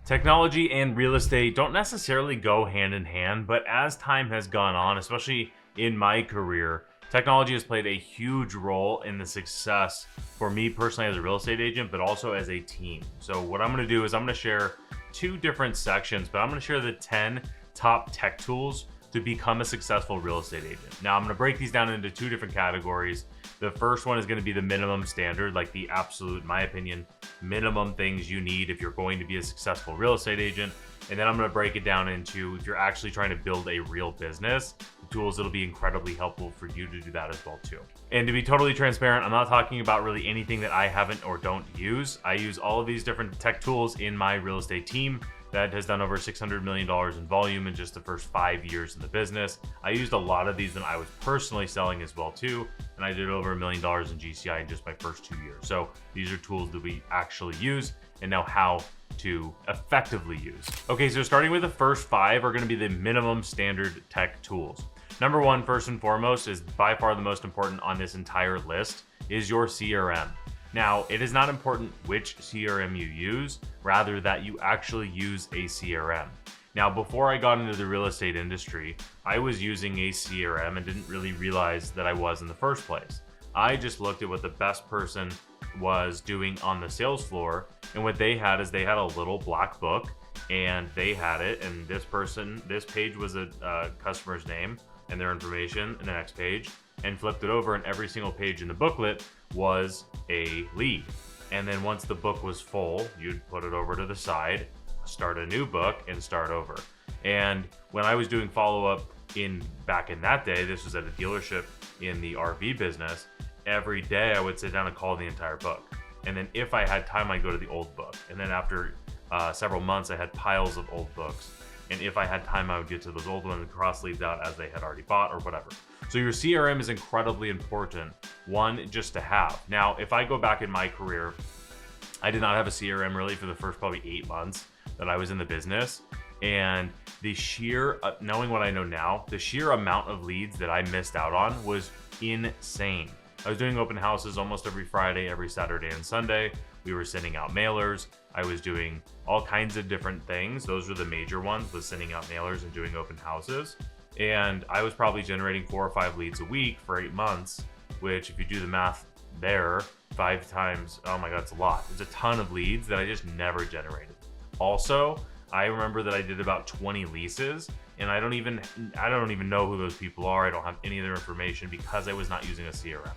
Technology and real estate don't necessarily go hand in hand, but as time has gone on, especially in my career, technology has played a huge role in the success for me personally as a real estate agent, but also as a team. So what I'm going to do is I'm going to share two different sections, but I'm going to share the 10 top tech tools to become a successful real estate agent. Now I'm going to break these down into two different categories. The first one is going to be the minimum standard, like the absolute, in my opinion, minimum things you need if you're going to be a successful real estate agent. And then I'm going to break it down into if you're actually trying to build a real business, the tools that'll be incredibly helpful for you to do that as well too. And to be totally transparent, I'm not talking about really anything that I haven't or don't use. I use all of these different tech tools in my real estate team that has done over $600 million in volume in just the first 5 years in the business. I used a lot of these when I was personally selling as well too, and I did over $1 million in GCI in just my first 2 years. So these are tools that we actually use and know how to effectively use. Okay, so starting with the first 5 are gonna be the minimum standard tech tools. Number 1, first and foremost, is by far the most important on this entire list, is your CRM. Now, it is not important which CRM you use, rather that you actually use a CRM. Now, before I got into the real estate industry, I was using a CRM and didn't really realize that I was in the first place. I just looked at what the best person was doing on the sales floor, and what they had is they had a little black book, and they had it, and this page was a customer's name and their information, and the next page, and flipped it over, and every single page in the booklet was a lead. And then once the book was full, you'd put it over to the side, start a new book, and start over. And when I was doing follow-up back in that day, this was at a dealership in the RV business, every day I would sit down and call the entire book. And then if I had time, I'd go to the old book. And then after several months, I had piles of old books. And if I had time, I would get to those old ones and cross leads out as they had already bought or whatever. So your CRM is incredibly important, one, just to have. Now, if I go back in my career, I did not have a CRM really for the first probably 8 months that I was in the business. And the sheer, knowing what I know now, the sheer amount of leads that I missed out on was insane. I was doing open houses almost every Friday, every Saturday and Sunday. We were sending out mailers. I was doing all kinds of different things. Those were the major ones, was sending out mailers and doing open houses. And I was probably generating 4 or 5 leads a week for 8 months, which if you do the math there, 5 times, oh my God, it's a lot. It's a ton of leads that I just never generated. Also, I remember that I did about 20 leases, and I don't even know who those people are. I don't have any of their information because I was not using a CRM.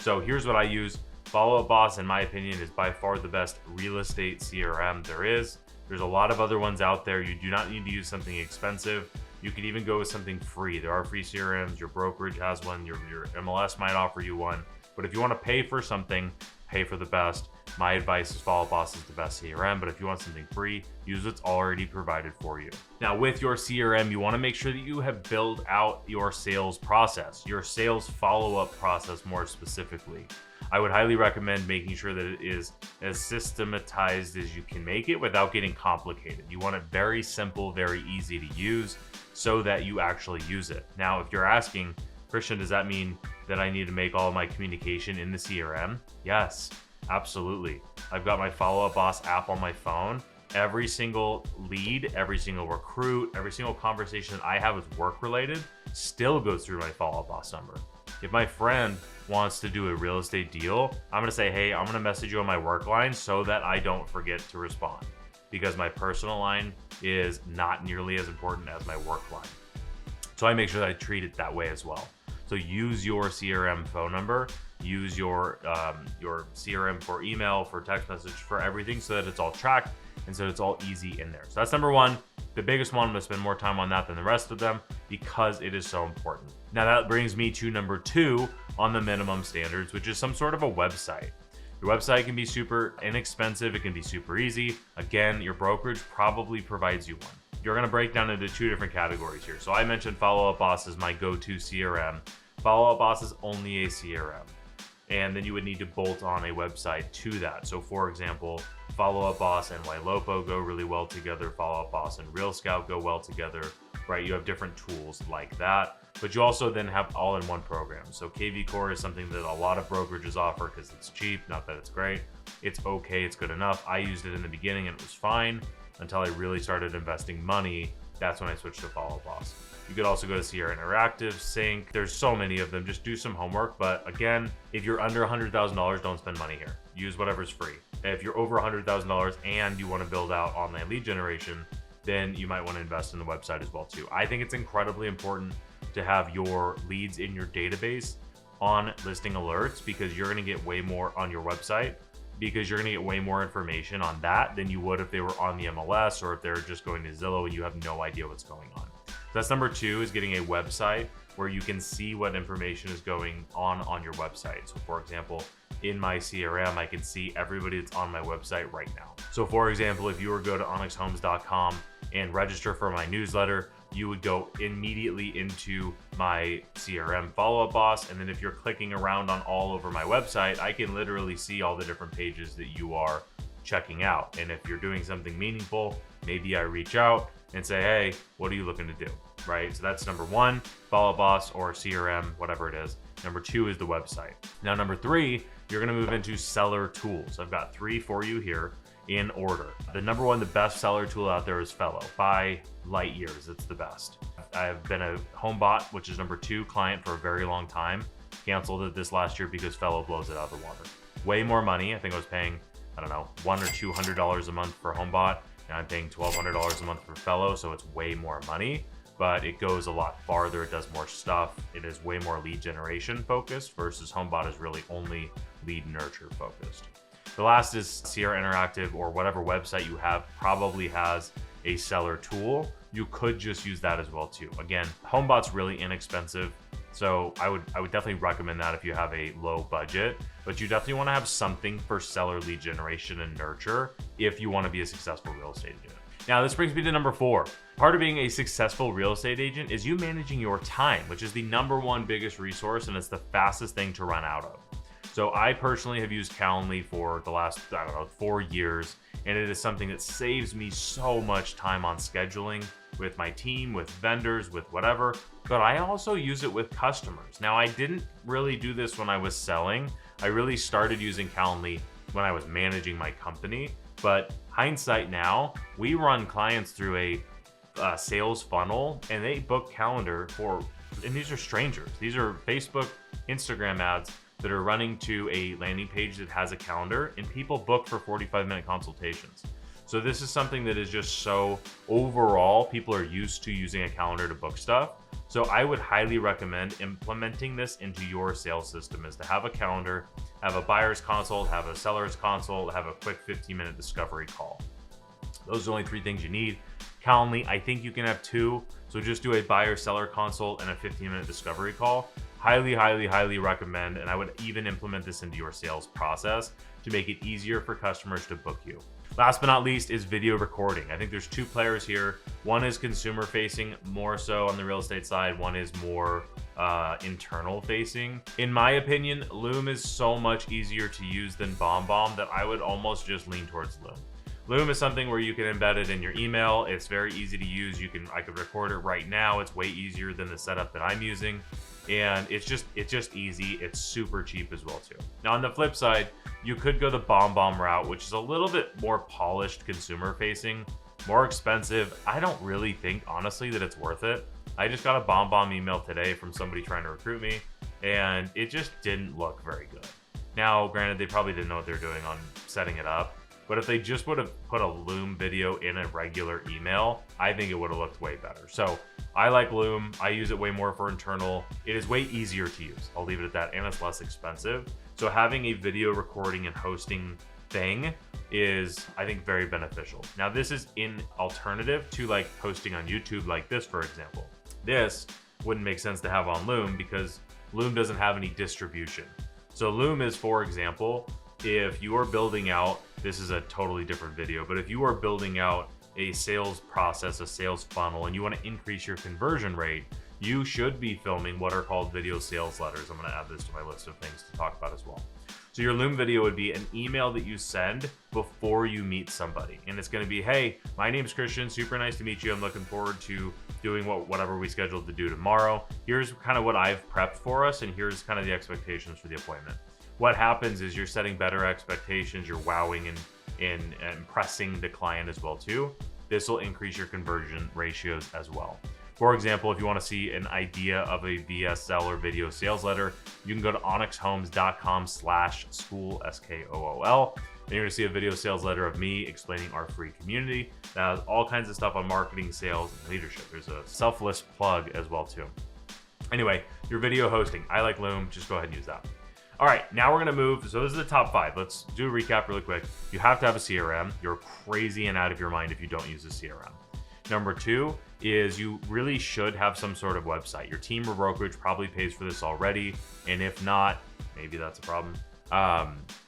So here's what I use. Follow Up Boss, in my opinion, is by far the best real estate CRM there is. There's a lot of other ones out there. You do not need to use something expensive. You could even go with something free. There are free CRMs. Your brokerage has one. Your MLS might offer you one. But if you want to pay for something, pay for the best. My advice is Follow Up Boss is the best CRM, but if you want something free, use what's already provided for you. Now, with your CRM, you want to make sure that you have built out your sales process, your sales follow-up process more specifically. I would highly recommend making sure that it is as systematized as you can make it without getting complicated. You want it very simple, very easy to use so that you actually use it. Now, if you're asking, Christian, does that mean that I need to make all of my communication in the CRM? Yes, absolutely. I've got my Follow Up Boss app on my phone. Every single lead, every single recruit, every single conversation that I have is work related still goes through my Follow Up Boss number. If my friend wants to do a real estate deal, I'm gonna say, hey, I'm gonna message you on my work line so that I don't forget to respond, because my personal line is not nearly as important as my work line. So I make sure that I treat it that way as well. So use your CRM phone number, use your CRM for email, for text message, for everything, so that it's all tracked and so it's all easy in there. So that's number 1. The biggest one. I'm gonna spend more time on that than the rest of them because it is so important. Now that brings me to number 2 on the minimum standards, which is some sort of a website. Your website can be super inexpensive. It can be super easy. Again, your brokerage probably provides you one. You're gonna break down into 2 different categories here. So I mentioned Follow Up Boss is my go-to CRM. Follow Up Boss is only a CRM. And then you would need to bolt on a website to that. So for example, Follow Up Boss and YLOPO go really well together. Follow Up Boss and Real Scout go well together, right? You have different tools like that, but you also then have all-in-one programs. So KV Core is something that a lot of brokerages offer because it's cheap, not that it's great. It's okay, it's good enough. I used it in the beginning and it was fine. until I really started investing money. That's when I switched to Follow Boss. You could also go to Sierra Interactive, Sync. There's so many of them. Just do some homework. But again, if you're under $100,000, don't spend money here. Use whatever's free. If you're over $100,000 and you want to build out online lead generation, then you might want to invest in the website as well too. I think it's incredibly important to have your leads in your database on listing alerts, because you're going to get way more on your website, because you're going to get way more information on that than you would if they were on the MLS or if they're just going to Zillow and you have no idea what's going on. So that's number 2, is getting a website where you can see what information is going on your website. So for example, in my CRM, I can see everybody that's on my website right now. So for example, if you were to go to onyxhomes.com and register for my newsletter, you would go immediately into my CRM Follow-Up Boss. And then if you're clicking around on all over my website, I can literally see all the different pages that you are checking out. And if you're doing something meaningful, maybe I reach out and say, hey, what are you looking to do? Right? So that's number 1, Follow-Up Boss or CRM, whatever it is. Number 2 is the website. Now, number 3, you're going to move into seller tools. I've got 3 for you here in order. The number 1, the best seller tool out there is Fellow. By light years, it's the best. I've been a HomeBot, which is number 2 client for a very long time. Canceled it this last year because Fellow blows it out of the water. Way more money. I think I was paying, I don't know, $100 or $200 a month for HomeBot. Now I'm paying $1,200 a month for Fellow, so it's way more money, but it goes a lot farther. It does more stuff. It is way more lead generation focused versus HomeBot is really only lead nurture focused. The last is Sierra Interactive, or whatever website you have probably has a seller tool. You could just use that as well too. Again, HomeBot's really inexpensive, so I would definitely recommend that if you have a low budget, but you definitely want to have something for seller lead generation and nurture if you want to be a successful real estate agent. Now, this brings me to number 4. Part of being a successful real estate agent is you managing your time, which is the number 1 biggest resource, and it's the fastest thing to run out of. So I personally have used Calendly for the last, 4 years, and it is something that saves me so much time on scheduling with my team, with vendors, with whatever, but I also use it with customers. Now, I didn't really do this when I was selling. I really started using Calendly when I was managing my company, but hindsight now, we run clients through a sales funnel, and they book calendar and these are strangers. These are Facebook, Instagram ads that are running to a landing page that has a calendar, and people book for 45-minute consultations. So this is something that is just so overall, people are used to using a calendar to book stuff. So I would highly recommend implementing this into your sales system, is to have a calendar, have a buyer's consult, have a seller's consult, have a quick 15-minute discovery call. Those are only 3 things you need. Calendly, I think you can have 2. So just do a buyer-seller consult and a 15-minute discovery call. Highly, highly, highly recommend, and I would even implement this into your sales process to make it easier for customers to book you. Last but not least is video recording. I think there's 2 players here. One is consumer facing, more so on the real estate side. One is more internal facing. In my opinion, Loom is so much easier to use than BombBomb that I would almost just lean towards Loom. Loom is something where you can embed it in your email. It's very easy to use. I could record it right now. It's way easier than the setup that I'm using. And it's just easy. It's super cheap as well too. Now on the flip side, you could go the BombBomb route, which is a little bit more polished, consumer facing, more expensive. I don't really think honestly that it's worth it. I just got a BombBomb email today from somebody trying to recruit me, and it just didn't look very good. Now, granted, they probably didn't know what they're doing on setting it up, but if they just would have put a Loom video in a regular email, I think it would have looked way better. So I like Loom. I use it way more for internal. It is way easier to use. I'll leave it at that, and it's less expensive. So having a video recording and hosting thing is, I think, very beneficial. Now, this is in alternative to like posting on YouTube like this, for example. This wouldn't make sense to have on Loom because Loom doesn't have any distribution. So Loom is, for example, if you are building out, this is a totally different video, but if you are building out a sales process, a sales funnel, and you want to increase your conversion rate, you should be filming what are called video sales letters. I'm going to add this to my list of things to talk about as well. So your Loom video would be an email that you send before you meet somebody. And it's going to be, hey, my name's Christian. Super nice to meet you. I'm looking forward to doing whatever we scheduled to do tomorrow. Here's kind of what I've prepped for us, and here's kind of the expectations for the appointment. What happens is you're setting better expectations, you're wowing and impressing the client as well too. this will increase your conversion ratios as well. For example, if you want to see an idea of a VSL or video sales letter, you can go to onyxhomes.com/school, SKOOL. And you're going to see a video sales letter of me explaining our free community that has all kinds of stuff on marketing, sales, and leadership. There's a selfless plug as well too. Anyway, your video hosting. I like Loom. Just go ahead and use that. All right, now we're going to move. So this is the top 5. Let's do a recap really quick. You have to have a CRM. You're crazy and out of your mind if you don't use a CRM. Number 2 is you really should have some sort of website. Your team or brokerage probably pays for this already. And if not, maybe that's a problem.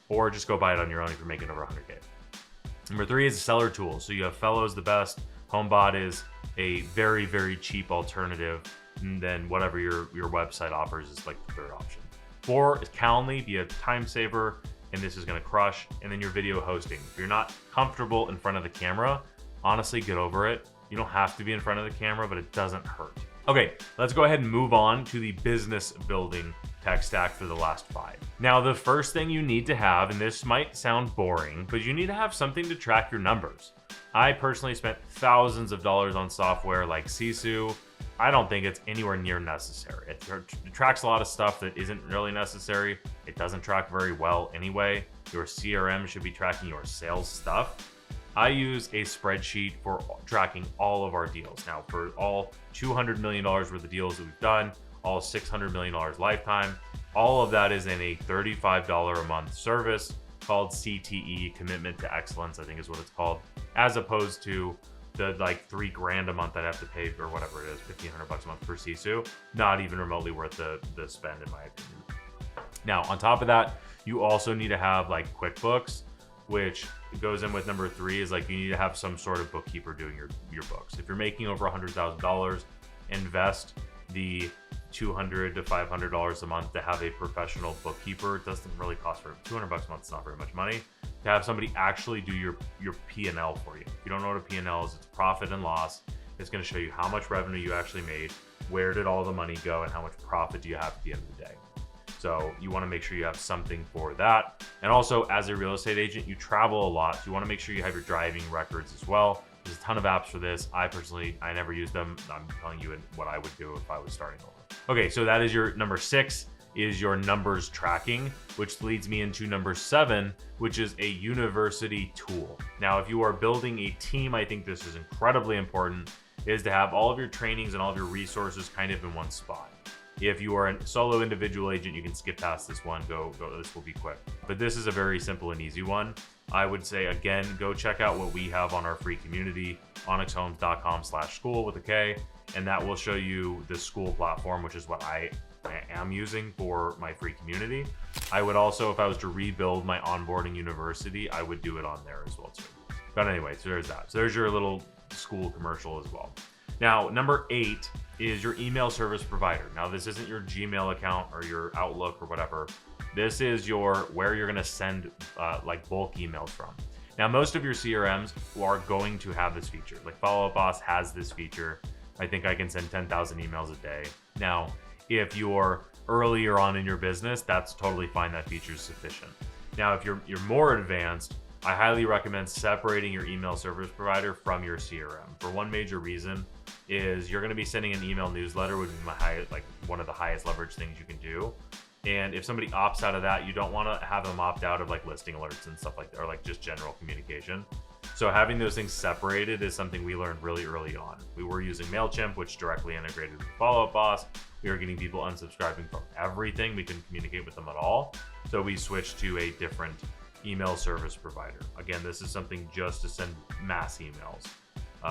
Or just go buy it on your own if you're making over 100K. Number 3 is seller tools. So you have Fellows, the best. HomeBot is a very, very cheap alternative. And then whatever your website offers is like the third option. 4 is Calendly, be a time saver, and this is going to crush. And then your video hosting. If you're not comfortable in front of the camera, honestly, get over it. You don't have to be in front of the camera, but it doesn't hurt. Okay, let's go ahead and move on to the business building tech stack for the last 5. Now, the first thing you need to have, and this might sound boring, but you need to have something to track your numbers. I personally spent thousands of dollars on software like Sisu. I don't think it's anywhere near necessary. It tracks a lot of stuff that isn't really necessary. It doesn't track very well anyway. Your CRM should be tracking your sales stuff. I use a spreadsheet for tracking all of our deals. Now, for all $200 million worth of deals that we've done, all $600 million lifetime, all of that is in a $35 a month service called CTE, Commitment to Excellence, I think is what it's called, as opposed to the like $3,000 a month I'd have to pay or whatever it is, $1,500 a month per Sisu. Not even remotely worth the spend in my opinion. Now, on top of that, you also need to have like QuickBooks, which goes in with number 3 is like you need to have some sort of bookkeeper doing your books. If you're making over $100,000, invest the $200 to $500 a month to have a professional bookkeeper. It doesn't really cost for $200 a month. It's not very much money to have somebody actually do your P&L for you. If you don't know what a P&L is, it's profit and loss. It's going to show you how much revenue you actually made, where did all the money go, and how much profit do you have at the end of the day. So you want to make sure you have something for that. And also, as a real estate agent, you travel a lot. So you want to make sure you have your driving records as well. There's a ton of apps for this. I never use them. I'm telling you what I would do if I was starting over. Okay, so that is your number 6 is your numbers tracking, which leads me into number 7, which is a university tool. Now, if you are building a team, I think this is incredibly important, is to have all of your trainings and all of your resources kind of in one spot. If you are a solo individual agent, you can skip past this one. Go. This will be quick. But this is a very simple and easy one. I would say, again, go check out what we have on our free community, onyxhomes.com/school with a K, and that will show you the school platform, which is what I am using for my free community. I would also, if I was to rebuild my onboarding university, I would do it on there as well too. But anyway, so there's that. So there's your little school commercial as well. Now, number 8 is your email service provider. Now, this isn't your Gmail account or your Outlook or whatever. This is where you're going to send like bulk emails from. Now, most of your CRMs are going to have this feature. Like Follow Up Boss has this feature. I think I can send 10,000 emails a day. Now, if you're earlier on in your business, that's totally fine. That feature is sufficient. Now, if you're more advanced, I highly recommend separating your email service provider from your CRM. For one major reason is you're going to be sending an email newsletter, which is one of the highest leverage things you can do. And if somebody opts out of that, you don't want to have them opt out of like listing alerts and stuff like that, or like just general communication. So having those things separated is something we learned really early on. We were using MailChimp, which directly integrated with Follow Up Boss. We were getting people unsubscribing from everything. We couldn't communicate with them at all. So we switched to a different email service provider. Again, this is something just to send mass emails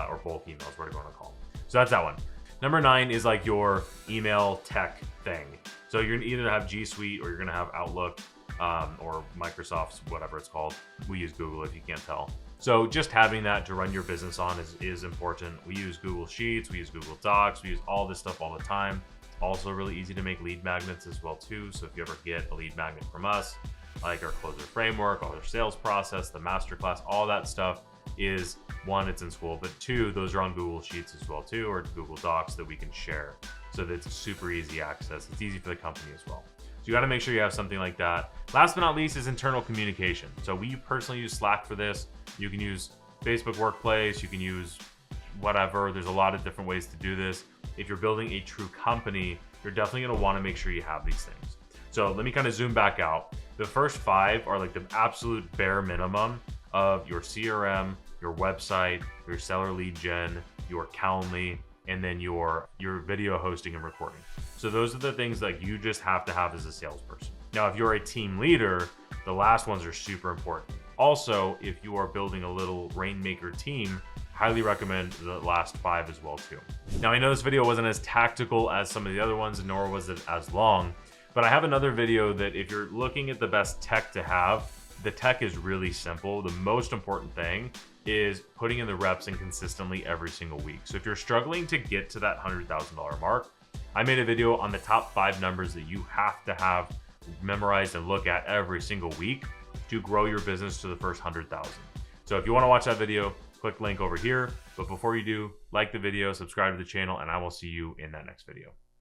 or bulk emails, whatever you want to call them. So that's that one. Number 9 is like your email tech thing. So you're gonna either have G Suite or you're gonna have Outlook or Microsoft's, whatever it's called. We use Google if you can't tell. So just having that to run your business on is important. We use Google Sheets, we use Google Docs, we use all this stuff all the time. Also really easy to make lead magnets as well too. So if you ever get a lead magnet from us, like our closer framework, our sales process, the masterclass, all that stuff is, 1, it's in school, but 2, those are on Google Sheets as well too, or Google Docs that we can share. So that it's super easy access. It's easy for the company as well. So you got to make sure you have something like that. Last but not least is internal communication. So we personally use Slack for this. You can use Facebook Workplace, you can use whatever. There's a lot of different ways to do this. If you're building a true company, you're definitely going to want to make sure you have these things. So let me kind of zoom back out. The first 5 are like the absolute bare minimum of your CRM, your website, your seller lead gen, your Calendly, and then your video hosting and recording. So those are the things that you just have to have as a salesperson. Now, if you're a team leader, the last ones are super important. Also, if you are building a little rainmaker team, highly recommend the last 5 as well too. Now, I know this video wasn't as tactical as some of the other ones, nor was it as long, but I have another video that if you're looking at the best tech to have, the tech is really simple. The most important thing is putting in the reps and consistently every single week. So if you're struggling to get to that $100,000 mark, I made a video on the top 5 numbers that you have to have memorized and look at every single week to grow your business to the first 100,000. So if you want to watch that video, click the link over here. But before you do, like the video, subscribe to the channel, and I will see you in that next video.